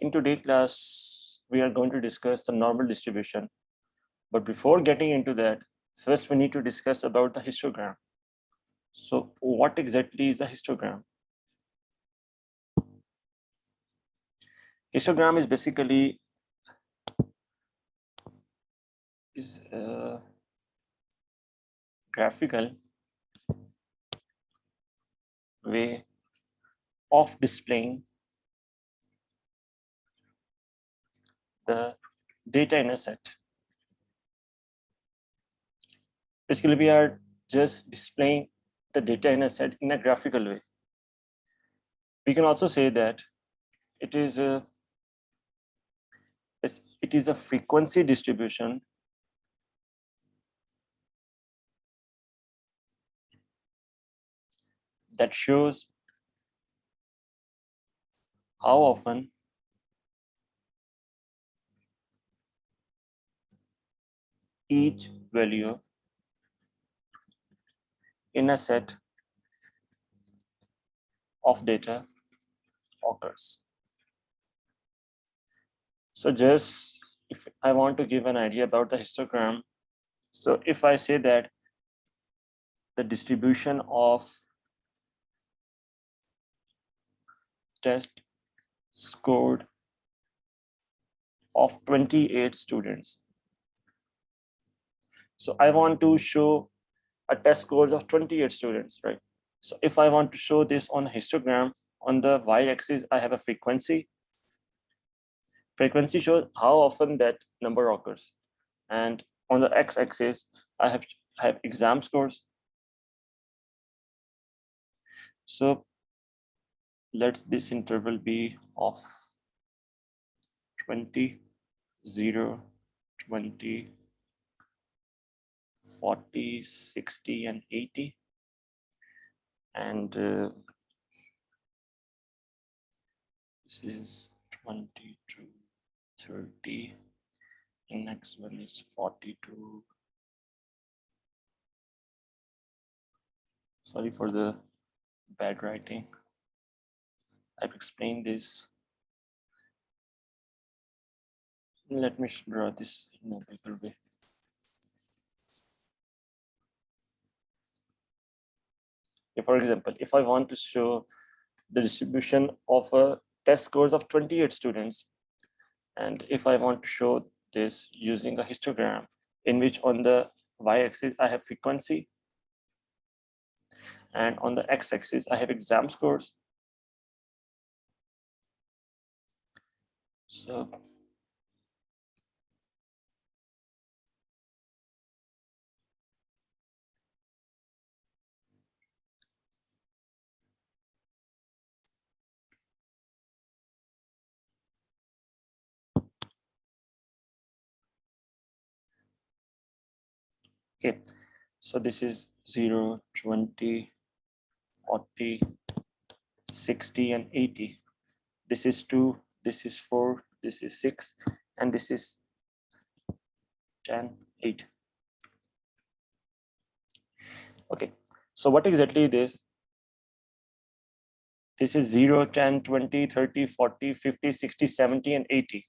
In today's class, we are going to discuss the normal distribution. But before getting into that, first we need to discuss about the histogram. So what exactly is a histogram? Histogram is basically a graphical way of displaying the data in a set. Basically, we are just displaying the data in a set in a graphical way. We can also say that it is a frequency distribution that shows how often each value in a set of data occurs. So just if I want to give an idea about the histogram, so if I say that the distribution of test scored of 28 students. So I want to show a test scores of 28 students, right? So if I want to show this on a histogram, on the y-axis, I have a frequency. Frequency shows how often that number occurs. And on the x-axis, I have exam scores. So let this interval be of 20, 0, 20, 40, 60, and 80. And this is 22, 30. The next one is 42. Sorry for the bad writing. I've explained this. Let me draw this in a bigger way. For example, if I want to show the distribution of a test scores of 28 students, and if I want to show this using a histogram in which on the y-axis I have frequency and on the x-axis I have exam scores. So okay, so this is 0, 20, 40, 60, and 80. This is 2, this is 4, this is 6, and this is 10, 8. Okay, so what exactly this? This is 0, 10, 20, 30, 40, 50, 60, 70, and 80,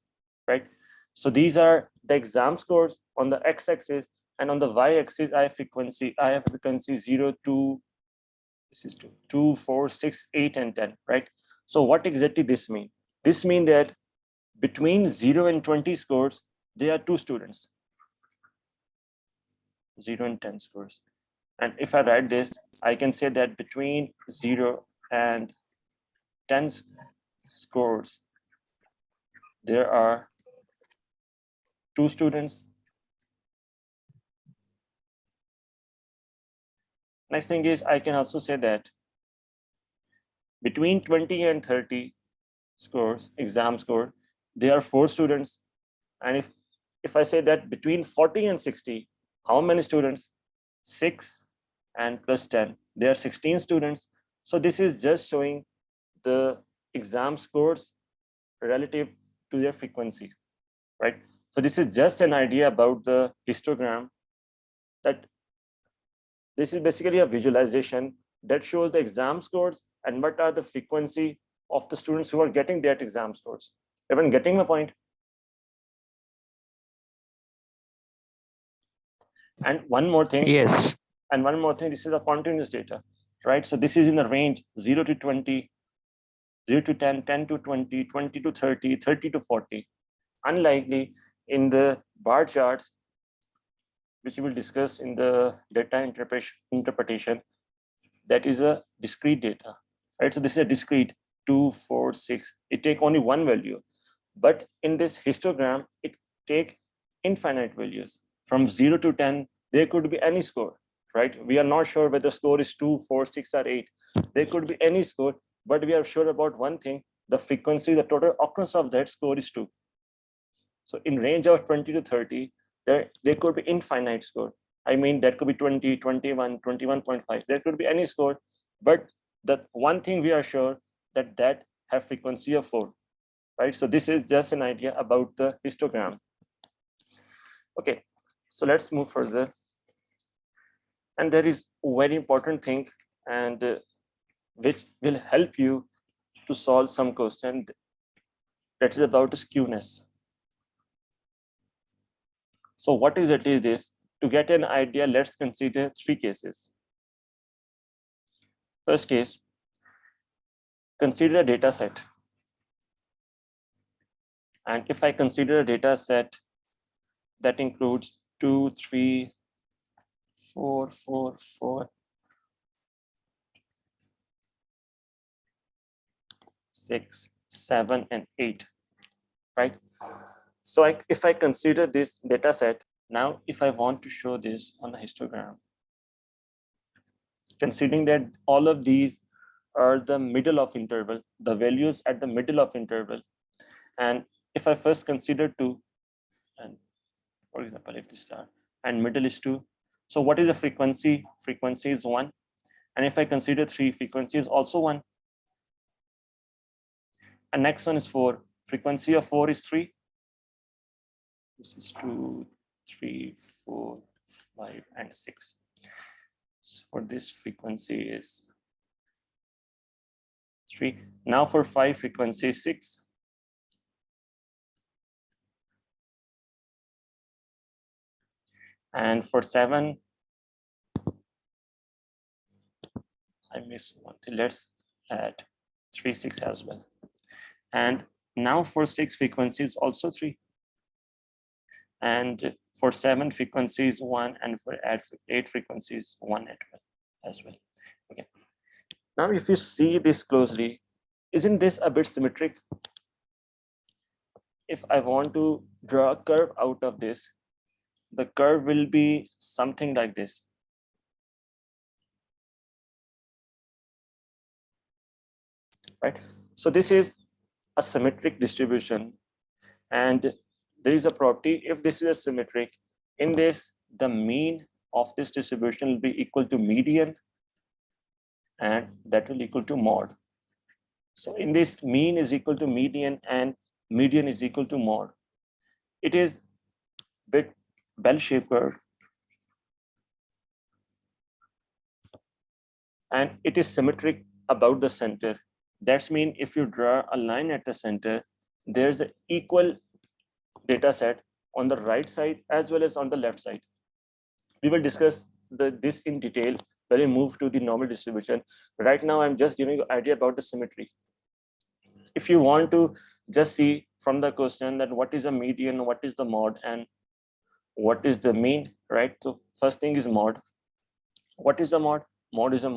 right? So these are the exam scores on the x-axis, and on the y-axis, I have frequency. I have frequency 0, 2, this is 2, 4, 6, 8, and 10, right? So what exactly this mean? This means that between 0 and 20 scores, there are 2 students, 0 and 10 scores. And if I write this, I can say that between 0 and 10 scores, there are 2 students. Next thing is, I can also say that between 20 and 30 scores, exam score, there are 4 students. And if I say that between 40 and 60, how many students? 6 and plus 10, there are 16 students. So this is just showing the exam scores relative to their frequency, right? So this is just an idea about the histogram, that this is basically a visualization that shows the exam scores and what are the frequency of the students who are getting that exam scores. Everyone getting my point? And one more thing. Yes. And one more thing, this is a continuous data, right? So this is in the range 0 to 20, 0 to 10, 10 to 20, 20 to 30, 30 to 40. Unlikely in the bar charts, which we will discuss in the data interpretation, that is a discrete data, right? So this is a discrete 2, 4, 6. It take only one value. But in this histogram, it take infinite values. From 0 to 10, there could be any score, right? We are not sure whether score is 2, 4, 6, or 8. There could be any score, but we are sure about one thing: the frequency, the total occurrence of that score is 2. So in range of 20 to 30, there could be infinite score. I mean, that could be 20, 21, 21.5. There could be any score, but the one thing we are sure that have frequency of 4, right? So this is just an idea about the histogram. Okay, so let's move further. And there is a very important thing, and which will help you to solve some question, that is about skewness. So what is it is this? To get an idea, let's consider 3 cases. First case, consider a data set. And if I consider a data set that includes 2, 3, 4, 4, 4, 6, 7, and 8, right? So if I consider this data set, now if I want to show this on a histogram, considering that all of these are the middle of interval, the values at the middle of interval, and if I first consider 2, and for example, if this star and middle is 2, so what is the frequency? Frequency is 1. And if I consider 3, frequency is also 1. And next one is 4. Frequency of 4 is 3. This is 2, 3, 4, 5, and 6. So for this, frequency is 3. Now for 5, frequency is 6. And for 7, I missed one. Let's add 3, 6 as well. And now for 6, frequency is also 3. And for 7, frequency is 1. And for 8, frequency is 1 as well. Okay. Now, if you see this closely, isn't this a bit symmetric? If I want to draw a curve out of this, the curve will be something like this. Right? So this is a symmetric distribution. And there is a property, if this is a symmetric, in this, the mean of this distribution will be equal to median, and that will equal to mod. So in this, mean is equal to median and median is equal to mod. It is bit bell-shaped curve, and it is symmetric about the center. That's mean if you draw a line at the center, there's an equal data set on the right side as well as on the left side. We will discuss this in detail when we move to the normal distribution. Right now, I'm just giving you an idea about the symmetry. If you want to just see from the question that what is a median, what is the mod, and what is the mean, right? So first thing is mod. What is the mod? Mod is a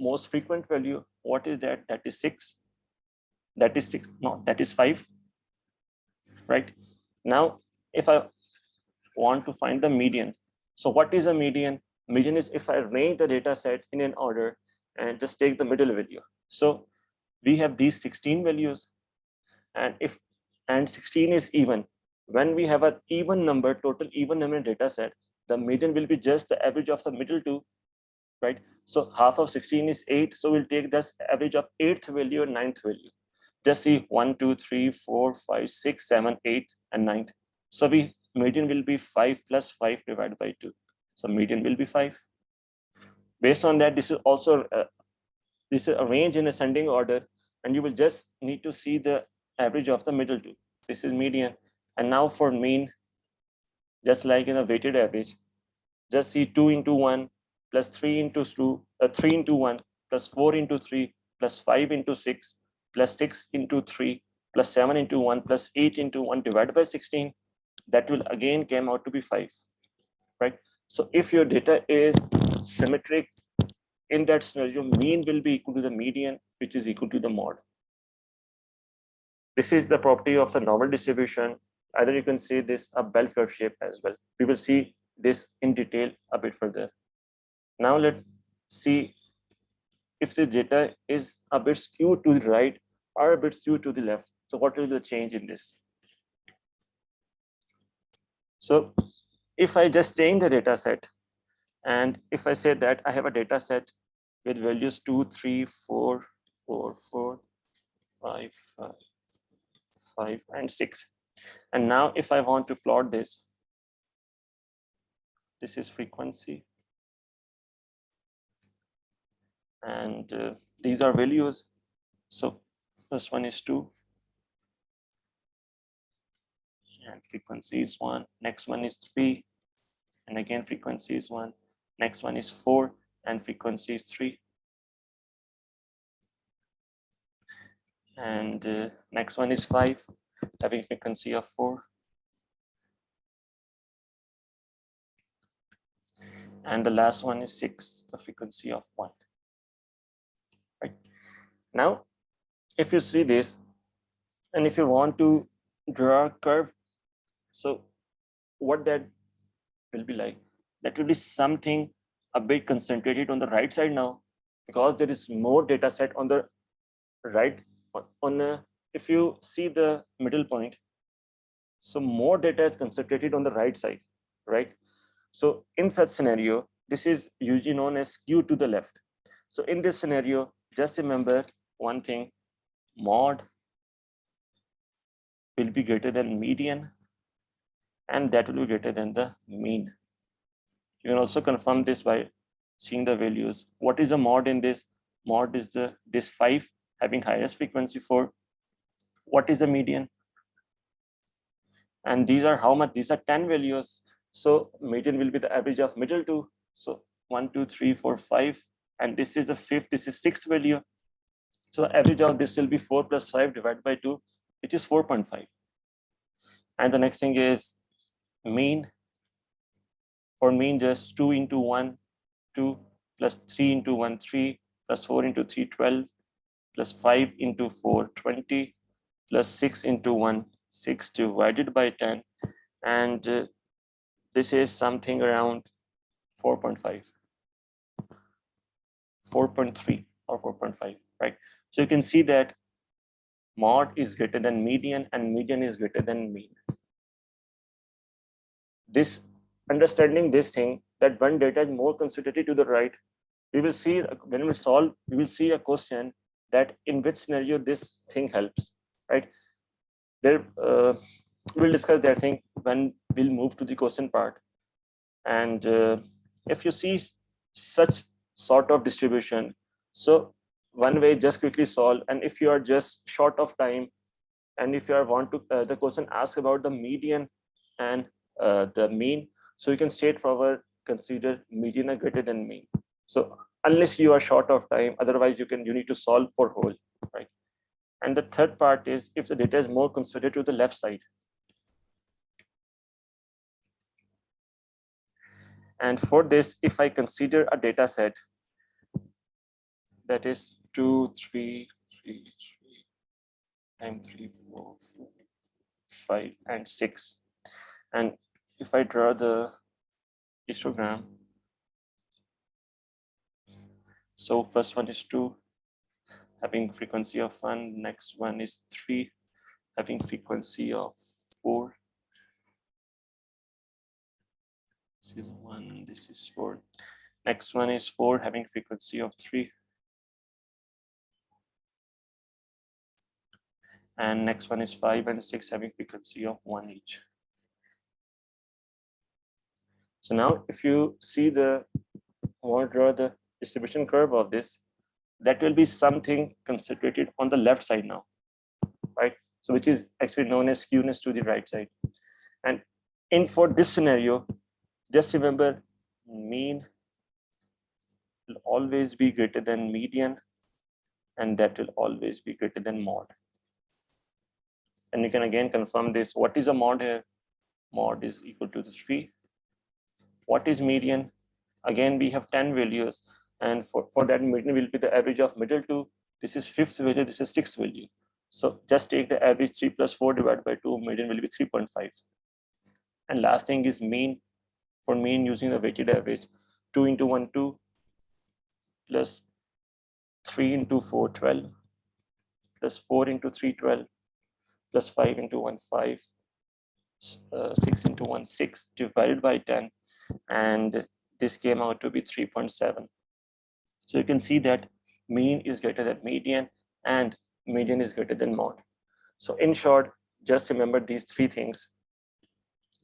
most frequent value. What is that? That is 6. That is 6. No, that is 5. Right? Now, if I want to find the median, so what is a median? Median is if I arrange the data set in an order and just take the middle value. So we have these 16 values, and 16 is even. When we have an even number, total even number data set, the median will be just the average of the middle two, right? So half of 16 is 8. So we'll take this average of 8th value and 9th value. Just see 1, 2, 3, 4, 5, 6, 7, 8, and 9th. So median will be 5 plus 5 divided by 2. So median will be 5. Based on that, this is also this is arranged in ascending order, and you will just need to see the average of the middle two. This is median. And now for mean, just like in a weighted average, just see 2 into 1 plus 3 into 2, 3 into 1 plus 4 into 3 plus 5 into 6 plus 6 into 3 plus 7 into 1 plus 8 into 1 divided by 16. That will again came out to be 5, right? So if your data is symmetric, in that scenario, mean will be equal to the median, which is equal to the mod. This is the property of the normal distribution. Either you can say this a bell curve shape as well. We will see this in detail a bit further. Now let's see if the data is a bit skewed to the right or a bit skewed to the left. So what will be the change in this? So if I just change the data set, and if I say that I have a data set with values 2, 3, 4, 4, 4, 5, 5, 5, and 6. And now if I want to plot this, this is frequency. And these are values. So first one is 2. And frequency is 1. Next one is 3. And again, frequency is 1. Next one is 4. And frequency is 3. And next one is 5, having frequency of 4. And the last one is 6, the frequency of 1. Right. Now, if you see this, and if you want to draw a curve, so what that will be like? That will be something a bit concentrated on the right side now, because there is more data set on the right. If you see the middle point, so more data is concentrated on the right side, right? So in such scenario, this is usually known as skew to the left. So in this scenario, just remember one thing: mod will be greater than median, and that will be greater than the mean. You can also confirm this by seeing the values. What is the mod in this? Mod is this 5 having highest frequency 4. What is the median? And these are how much? These are 10 values. So median will be the average of middle two. So 1, 2, 3, 4, 5. And this is the 5th, this is 6th value. So average of this will be 4 plus 5 divided by 2, which is 4.5. And the next thing is mean. For mean, just 2 into 1, 2, plus 3 into 1, 3, plus 4 into 3, 12, plus 5 into 4, 20, plus 6 into 1, 6 divided by 10. And this is something around 4.5, 4.3 or 4.5, right? So you can see that mod is greater than median and median is greater than mean. This understanding this thing, that when data is more concentrated to the right, we will see when we solve, we will see a question that in which scenario this thing helps, right? There, we'll discuss that thing when we'll move to the question part. And if you see such sort of distribution, so one way, just quickly solve. And if you are just short of time, and if you are want to, the question asks about the median and the mean, so you can straightforward consider median are greater than mean. So unless you are short of time, otherwise you need to solve for whole, right? And the third part is if the data is more concentrated to the left side. And for this, if I consider a data set that is 2, 3, 3, 3, and 3, 4, 4, 5, and 6, and if I draw the histogram, so first one is 2 having frequency of 1, next one is 3 having frequency of 4, this is 1, this is 4, next one is 4 having frequency of 3, and next one is 5 and 6 having frequency of 1 each. So now if you see want to draw the distribution curve of this, that will be something concentrated on the left side now, right? So which is actually known as skewness to the right side. And for this scenario, just remember mean will always be greater than median, and that will always be greater than mod. And you can again confirm this. What is a mod here? Mod is equal to the 3. What is median? Again, we have 10 values, and for that median will be the average of middle two. This is 5th value, this is 6th value. So just take the average 3 plus 4 divided by 2, median will be 3.5. And last thing is mean. For mean, using the weighted average, 2 into 1, 2, plus 3 into 4, 12, plus 4 into 3, 12, plus 5 into 1, 5, 6 into 1, 6, divided by 10, and this came out to be 3.7. So you can see that mean is greater than median and median is greater than mod. So in short, just remember these 3 things.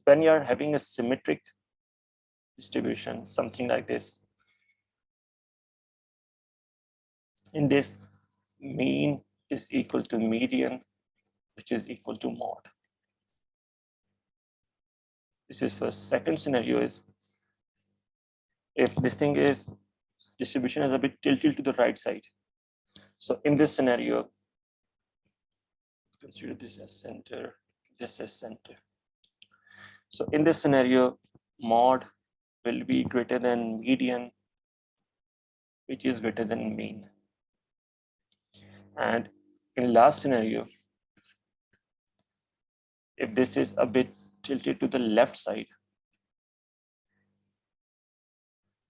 When you are having a symmetric distribution, something like this, in this, mean is equal to median, which is equal to mod. This is first. Second scenario is if this thing is distribution is a bit tilted to the right side. So in this scenario, consider this as center, this as center. So in this scenario, mod will be greater than median, which is greater than mean. And in last scenario, if this is a bit tilted to the left side,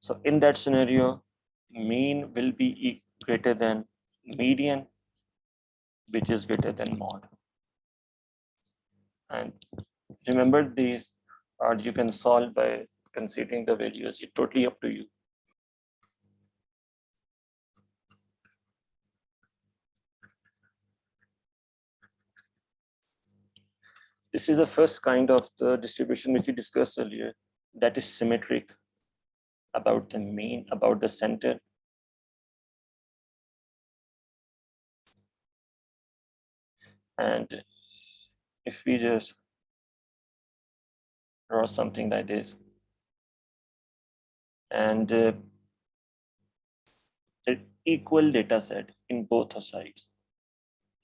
so in that scenario, mean will be greater than median, which is greater than mod. And remember these, or you can solve by considering the values. It's totally up to you. This is the first kind of the distribution which we discussed earlier, that is symmetric, about the mean, about the center. And if we just draw something like this, and the equal data set in both sides,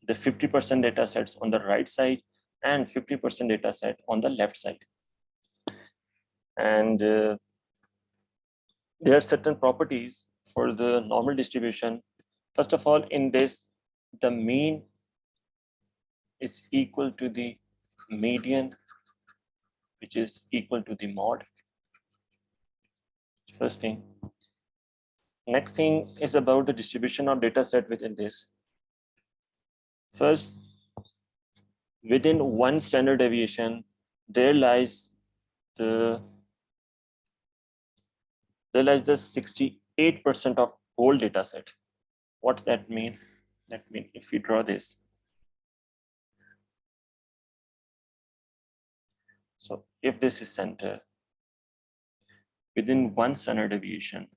the 50% data sets on the right side and 50% data set on the left side. And there are certain properties for the normal distribution. First of all, in this, the mean is equal to the median, which is equal to the mod. First thing. Next thing is about the distribution of data set within this. First, within one standard deviation, there lies the 68% of whole data set. What's that mean? That means if we draw this, so if this is center, within one standard deviation,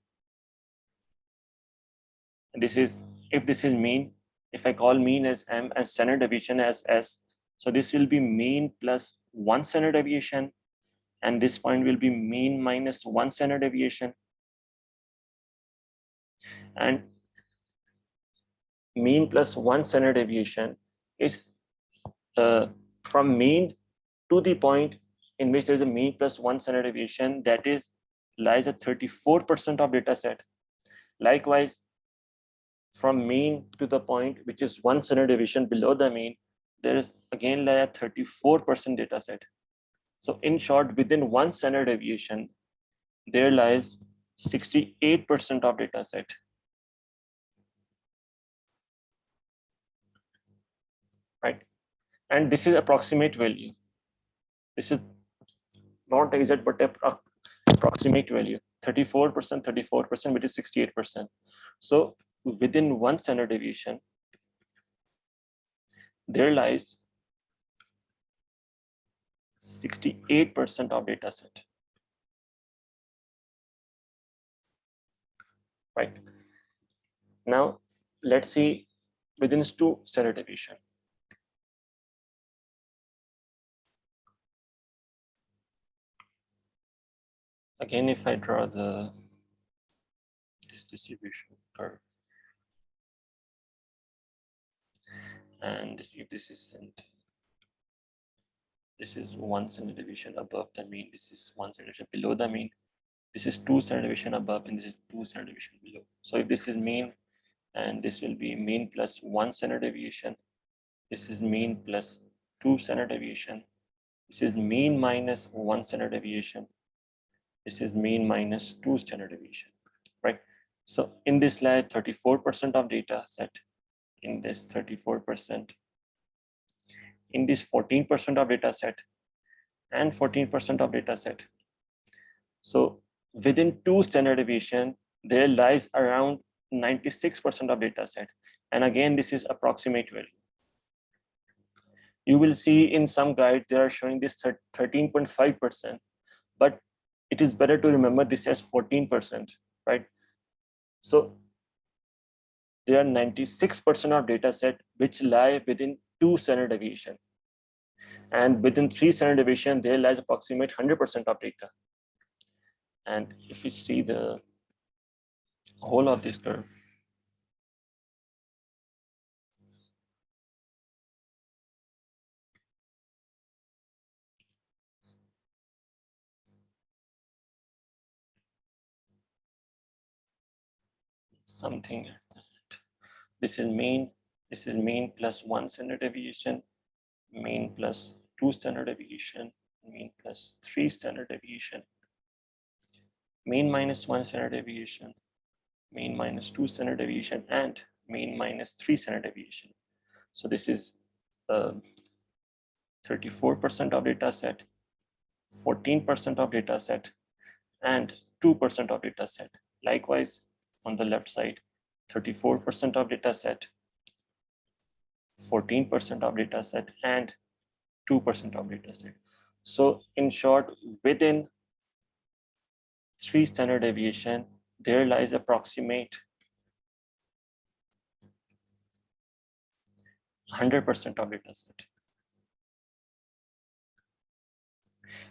this is, if this is mean, if I call mean as M and standard deviation as S, so this will be mean plus 1 standard deviation, and this point will be mean minus 1 standard deviation. And mean plus 1 standard deviation is from mean to the point in which there is a mean plus 1 standard deviation, that is lies at 34% of data set. Likewise, from mean to the point which is 1 standard deviation below the mean, there is again lie at 34% data set. So in short, within 1 standard deviation, there lies 68% of data set. Right? And this is approximate value. This is not exact, but approximate value. 34%, 34%, which is 68%. So within 1 standard deviation, there lies 68% of data set. Right? Now, let's see within 2 standard deviation. Again, if I draw this distribution curve, and if this is one standard deviation above the mean, this is one standard deviation below the mean, this is two standard deviation above, and this is two standard deviation below. So if this is mean, and this will be mean plus one standard deviation, this is mean plus two standard deviation, this is mean minus one standard deviation, this is mean minus two standard deviation, right? So in this slide, 34% of data set, in this 34%, in this 14% of data set, and 14% of data set. So within two standard deviation, there lies around 96% of data set. And again, this is approximate value. You will see in some guide, they are showing this 13.5%, but it is better to remember this as 14%, right? So there are 96% of data set which lie within two standard deviation. And within three standard deviation, there lies approximate 100% of data. And if we see the whole of this curve, something like that. This is mean plus one standard deviation, mean plus two standard deviation, mean plus three standard deviation, mean minus one standard deviation, mean minus two standard deviation, and mean minus three standard deviation. So this is 34% of data set, 14% of data set, and 2% of data set. Likewise, on the left side, 34% of data set, 14% of data set, and 2% of data set. So in short, within three standard deviation, there lies approximate 100% of data set.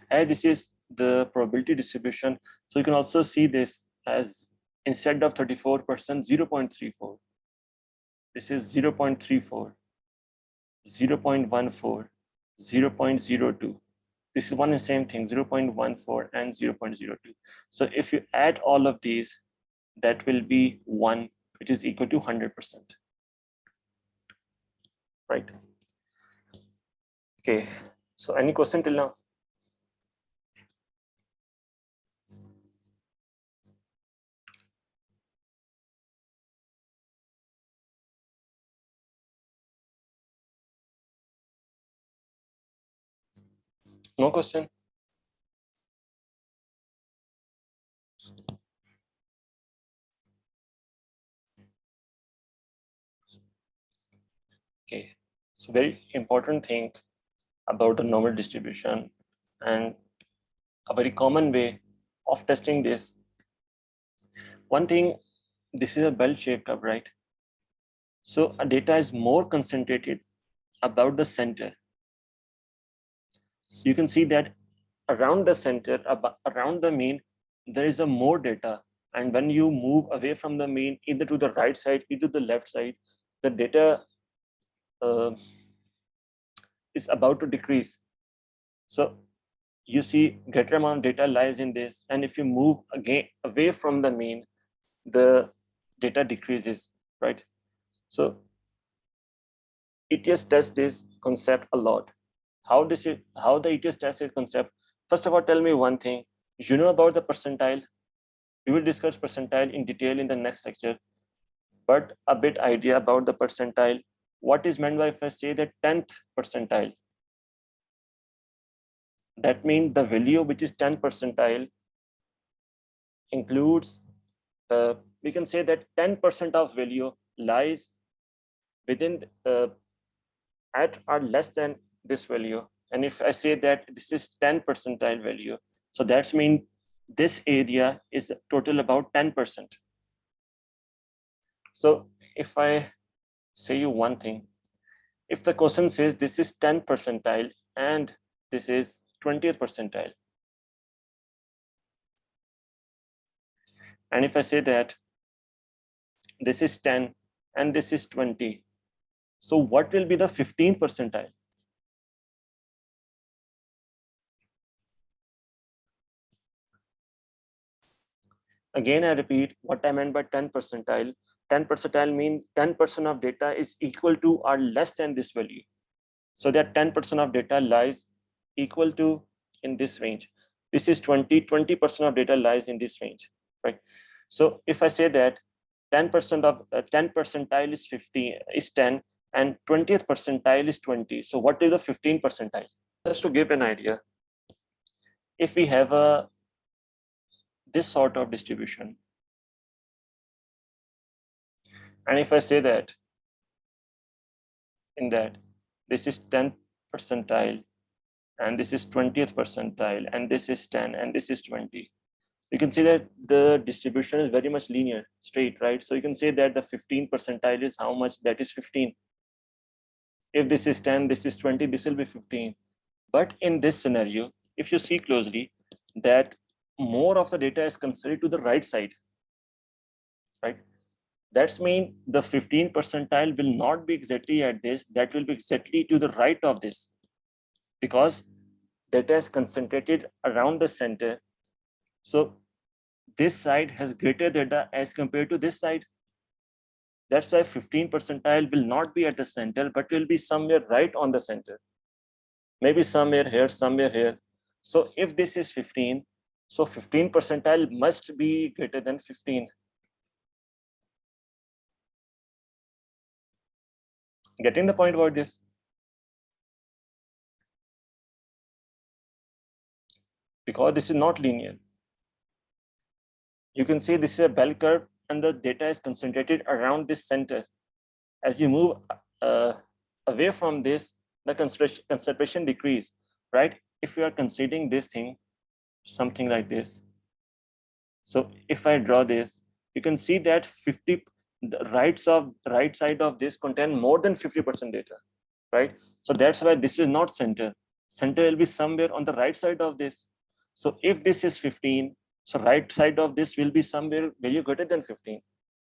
And this is the probability distribution. So you can also see this as instead of 34%, 0.34. This is 0.34, 0.14, 0.02. This is one and same thing, 0.14 and 0.02. So if you add all of these, that will be 1, which is equal to 100%. Right? Okay, so any question till now? No question? Okay, so very important thing about the normal distribution, and a very common way of testing this. One thing, this is a bell-shaped curve, right? So a data is more concentrated about the center. So you can see that around the center, around the mean, there is a more data. And when you move away from the mean, either to the right side, either to the left side, the data is about to decrease. So you see greater amount of data lies in this. And if you move again away from the mean, the data decreases, right? So ETS tests this concept a lot. How the ETS tests this concept? First of all, tell me one thing. You know about the percentile? We will discuss percentile in detail in the next lecture, but a bit idea about the percentile. What is meant by if I say the 10th percentile? That means the value which is 10 percentile includes, we can say that 10% of value lies within at or less than this value. And if I say that this is 10 percentile value, so that's mean this area is total about 10%. So if I say you one thing, if the question says this is 10 percentile and this is 20th percentile, And if I say that this is 10 and this is 20, so what will be the 15th percentile? Again, I repeat what I meant by 10 percentile. 10 percentile means 10% of data is equal to or less than this value. So that 10% of data lies equal to in this range. This is 20% of data lies in this range, right? So if I say that 10% of 10 percentile is 50 is 10 and 20th percentile is 20. So what is the 15 percentile? Just to give an idea, if we have a this sort of distribution, and if I say that in that this is 10th percentile and this is 20th percentile and this is 10 and this is 20, you can see that the distribution is very much linear, straight, right? So you can say that the 15 percentile is how much? That is 15. If this is 10, this is 20, this will be 15. But in this scenario, if you see closely, that more of the data is considered to the right side, right? That's mean the 15 percentile will not be exactly at this, that will be exactly to the right of this, because data is concentrated around the center. So this side has greater data as compared to this side. That's why 15 percentile will not be at the center, but will be somewhere right on the center. Maybe somewhere here, somewhere here. So if this is 15, so 15 percentile must be greater than 15. Getting the point about this? Because this is not linear. You can see this is a bell curve and the data is concentrated around this center. As you move away from this, the concentration decrease, right? If you are considering this thing, something like this. So if I draw this, you can see that the right side of this contain more than 50% data, right? So that's why this is not center. Center will be somewhere on the right side of this. So if this is 15, so right side of this will be somewhere value greater than 15.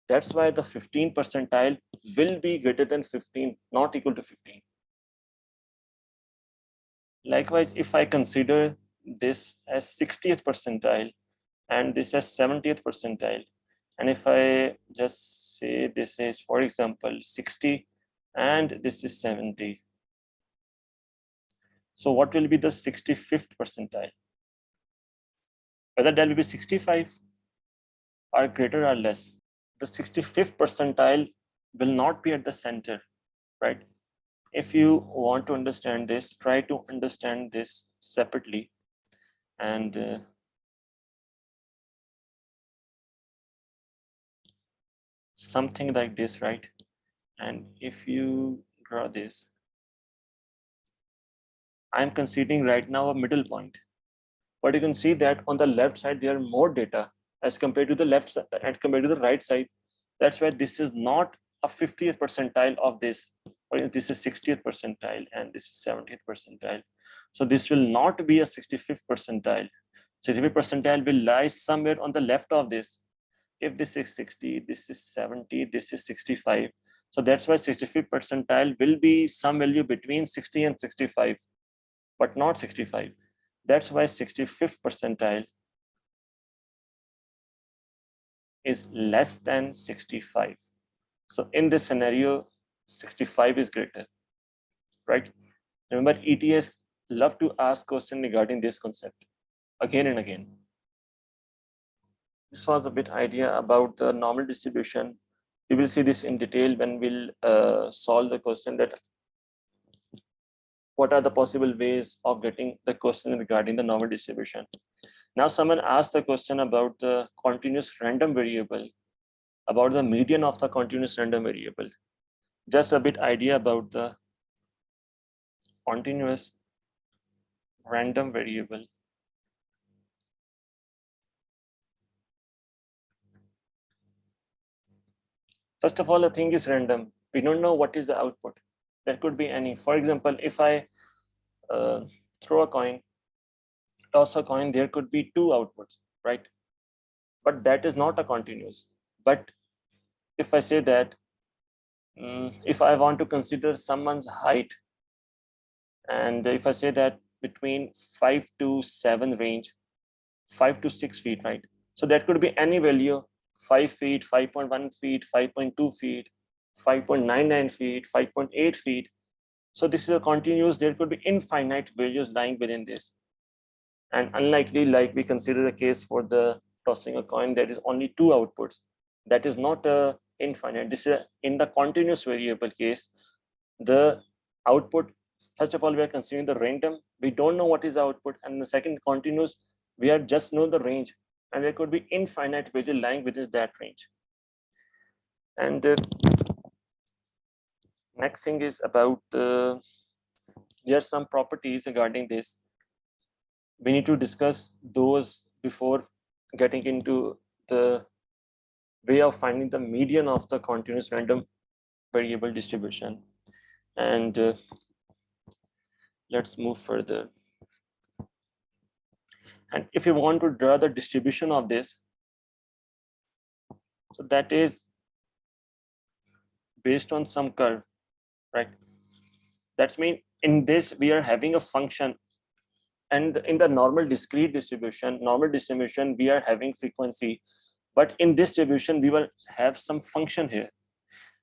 That's why the 15 percentile will be greater than 15, not equal to 15. Likewise, if I consider this as 60th percentile and this as 70th percentile, and if I just say this is, for example, 60 and this is 70, so what will be the 65th percentile? Whether that will be 65 or greater or less. The 65th percentile will not be at the center, right? If you want to understand this, try to understand this separately. And something like this, right? And if you draw this, I'm considering right now a middle point. But you can see that on the left side, there are more data as compared to the left side and compared to the right side. That's why this is not a 50th percentile of this, or this is 60th percentile and this is 70th percentile. So this will not be a 65th percentile. 65th percentile will lie somewhere on the left of this. If this is 60, this is 70, this is 65. So that's why 65th percentile will be some value between 60 and 65, but not 65. That's why 65th percentile is less than 65. So in this scenario, 65 is greater, right? Remember, ETS love to ask questions regarding this concept again and again. This was a bit idea about the normal distribution. We will see this in detail when we'll solve the question that what are the possible ways of getting the question regarding the normal distribution. Now someone asked the question about the continuous random variable, about the median of the continuous random variable. Just a bit idea about the continuous random variable. First of all, the thing is random. We don't know what is the output. There could be any. For example, if I throw a coin, toss a coin, there could be two outputs, right? but that is not a continuous. But if I say that if I want to consider someone's height, and if I say that between 5 to 7 range, 5 to 6 feet, right? So that could be any value, 5 feet, 5.1 feet, 5.2 feet, 5.99 feet, 5.8 feet. So this is a continuous. There could be infinite values lying within this. And unlikely, like we consider the case for the tossing a coin, there is only 2 outputs. That is not a infinite. This is in the continuous variable case. The output, first of all, we are considering the random. We don't know what is the output. And the second, continuous, we are just know the range. And there could be infinite value lying within that range. And next thing is about there are some properties regarding this. We need to discuss those before getting into the way of finding the median of the continuous random variable distribution. And let's move further. And if you want to draw the distribution of this, so that is based on some curve, right? That's mean in this we are having a function, and in the normal discrete distribution, we are having frequency, but in this distribution we will have some function here,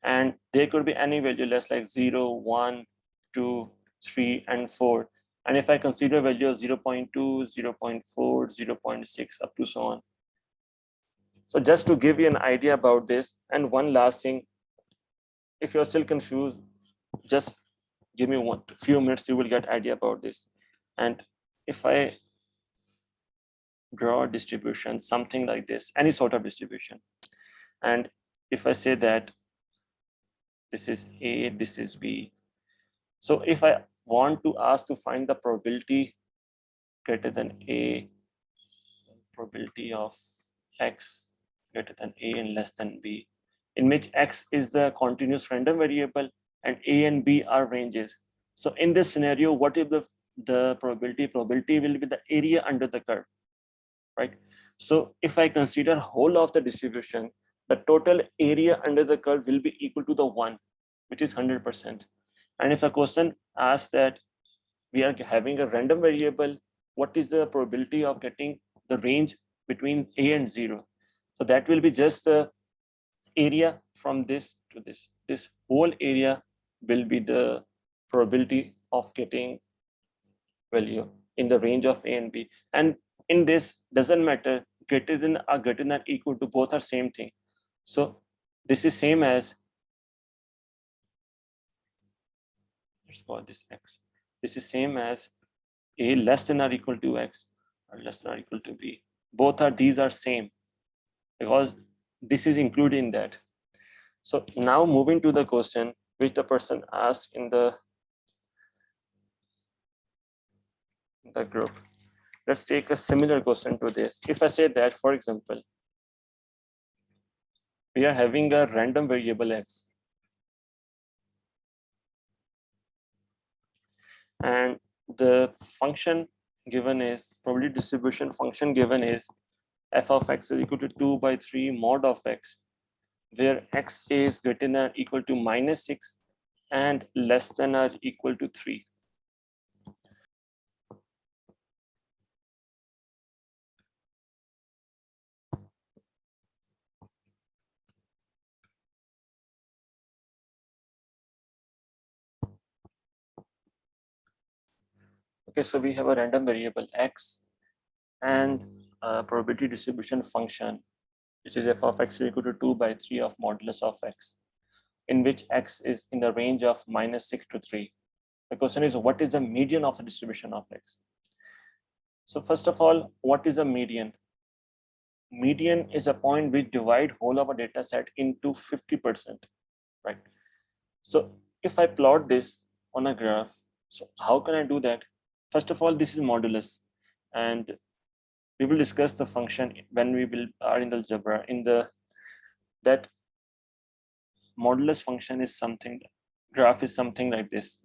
and there could be any value less like 0, 1, 2, 3, and 4. And if I consider value of 0.2, 0.4, 0.6 up to so on. So just to give you an idea about this, and one last thing, if you're still confused, just give me a few minutes, you will get idea about this. And if I draw a distribution, something like this, any sort of distribution, and if I say that this is A, this is B. So if I want to ask to find the probability greater than A, probability of X greater than A and less than B, in which X is the continuous random variable and A and B are ranges. So in this scenario, what is the probability? Probability will be the area under the curve, right? So if I consider whole of the distribution, the total area under the curve will be equal to the 1, which is 100%. And if a question asks that we are having a random variable, what is the probability of getting the range between A and 0? So that will be just the area from this to this. This whole area will be the probability of getting value in the range of A and B. And in this doesn't matter, greater than or equal to, both are same thing. So this is same as, let's call this X. This is same as A less than or equal to X or less than or equal to B. These are same because this is included in that. So now moving to the question which the person asked in the group. Let's take a similar question to this. If I say that, for example, we are having a random variable X, and the function given is, probability distribution function given is f of X is equal to 2 by 3 mod of X, where X is greater than or equal to -6 and less than or equal to 3. Okay, so we have a random variable X and a probability distribution function, which is f of X is equal to 2 by 3 of modulus of X, in which X is in the range of -6 to 3. The question is, what is the median of the distribution of X? So first of all, what is a median? Median is a point which divide whole of a data set into 50%, right? So if I plot this on a graph, so how can I do that? First of all, this is modulus, and we will discuss the function when we are in the algebra. In the that modulus function is something, graph is something like this.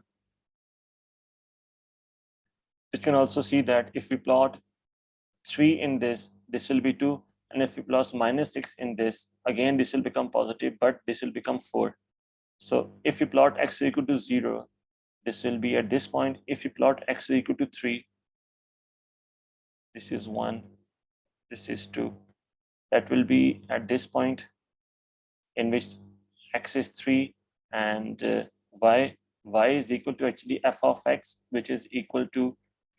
You can also see that if we plot 3 in this, this will be 2, And if you plus minus 6 in this, again, this will become positive, but this will become 4. So if you plot x equal to 0, this will be at this point. If you plot x equal to 3, this is 1, this is 2. That will be at this point in which x is 3 and y is equal to actually f of x, which is equal to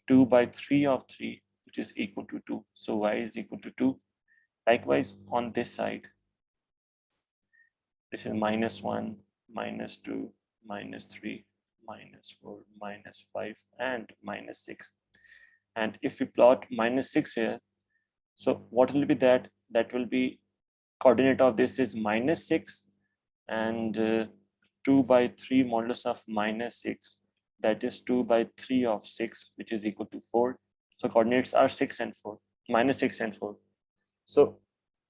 2 by 3 of 3, which is equal to 2. So y is equal to 2. Likewise, on this side, this is minus 1, minus 2, minus 3, minus 4, minus 5, and minus 6. And if we plot minus 6 here, so what will be that? That will be coordinate of this is minus 6 and 2 by 3 modulus of minus 6. That is 2 by 3 of 6, which is equal to 4. So coordinates are 6 and 4, minus 6 and 4. So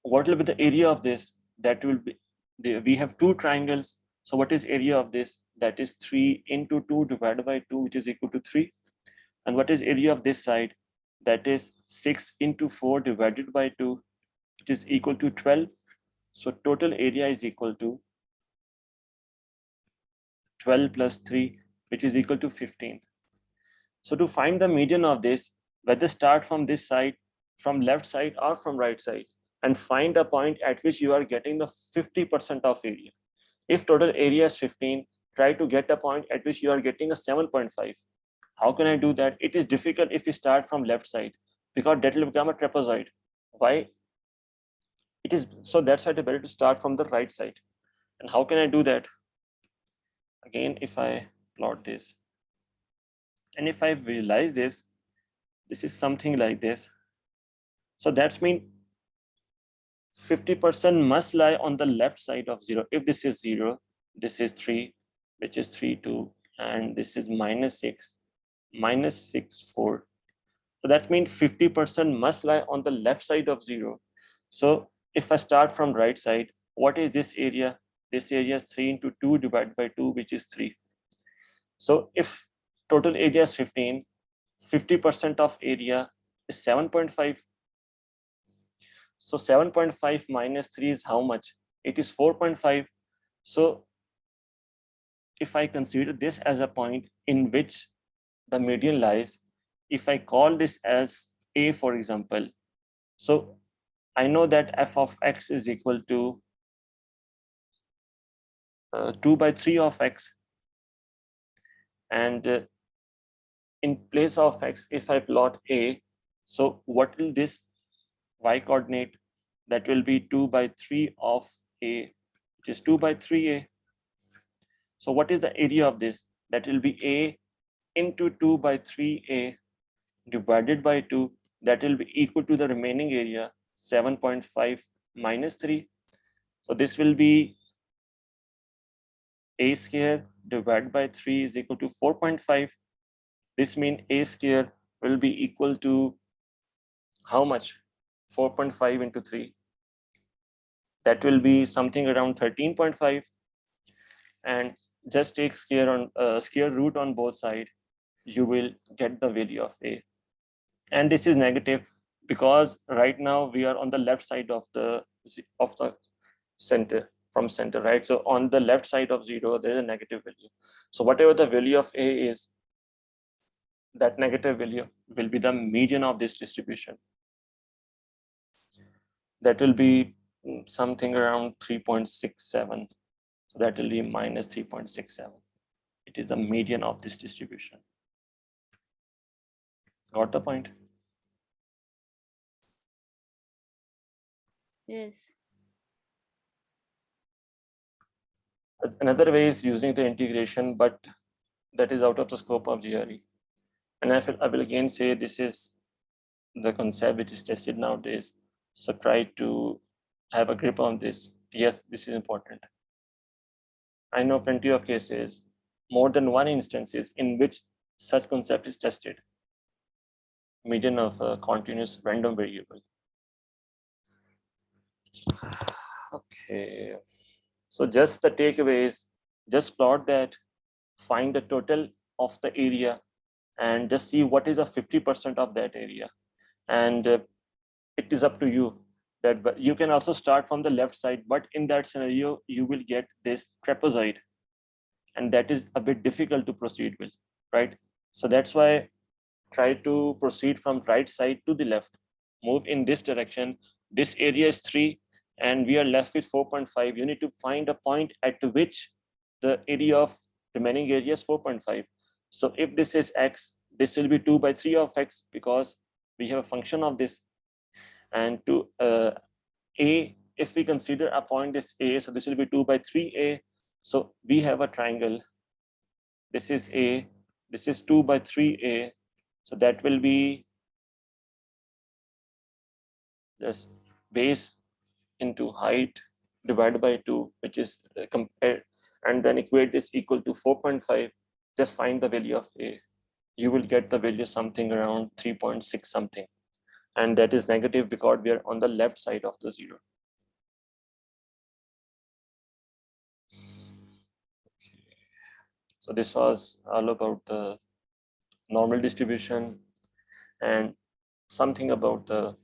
what will be the area of this? That will be, we have two triangles. So what is area of this? That is 3 into 2 divided by 2, which is equal to 3. And what is area of this side? That is 6 into 4 divided by 2, which is equal to 12. So total area is equal to 12 plus 3, which is equal to 15. So to find the median of this, whether start from this side, from left side or from right side, and find a point at which you are getting the 50% of area. If total area is 15, try to get a point at which you are getting a 7.5. How can I do that? It is difficult if you start from left side, because that will become a trapezoid. Why? It is so that's why it's better to start from the right side. And how can I do that? Again, if I plot this, and if I realize this, this is something like this. So that's mean 50% must lie on the left side of 0. If this is 0, this is 3, which is 3, 2, and this is minus 6, minus 6, 4. So that means 50% must lie on the left side of 0. So if I start from right side, what is this area? This area is 3 into 2 divided by 2, which is 3. So if total area is 15, 50% of area is 7.5. So 7.5 minus 3 is how much? It is 4.5. So if I consider this as a point in which the median lies, if I call this as A, for example, so I know that f of x is equal to 2 by 3 of x. And in place of x, if I plot A, so what will this y coordinate? That will be 2 by 3 of A, which is 2 by 3a. So what is the area of this? That will be A into 2 by 3a divided by 2. That will be equal to the remaining area, 7.5 minus 3. So this will be A square divided by 3 is equal to 4.5. This means A square will be equal to how much? 4.5 into 3. That will be something around 13.5. And just take square root on both sides. You will get the value of A. And this is negative because right now we are on the left side of the center, from center, right? So on the left side of 0, there is a negative value. So whatever the value of A is, that negative value will be the median of this distribution. That will be something around 3.67. So that will be minus 3.67. It is the median of this distribution. Got the point? Yes. Another way is using the integration, but that is out of the scope of GRE. And I will again say this is the concept which is tested nowadays. So try to have a grip on this. Yes, this is important. I know plenty of cases, more than one instances in which such concept is tested. Median of a continuous random variable. Okay. So just the takeaways, just plot that, find the total of the area and just see what is a 50% of that area. And it is up to you. that, but you can also start from the left side, but in that scenario you will get this trapezoid, and that is a bit difficult to proceed with, right? So that's why try to proceed from right side to the left, move in this direction. This area is 3 and we are left with 4.5. You need to find a point at which the area of remaining area is 4.5. So if this is x, this will be 2 by 3 of x, because we have a function of this. And to a, if we consider a point is a, so this will be 2 by 3a. So we have a triangle. This is a, this is 2 by 3a. So that will be this base into height divided by 2, which is compared, and then equate this equal to 4.5. Just find the value of a. You will get the value something around 3.6 something. And that is negative because we are on the left side of the 0. So this was all about the normal distribution and something about the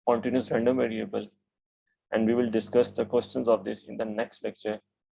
continuous random variable. And we will discuss the questions of this in the next lecture.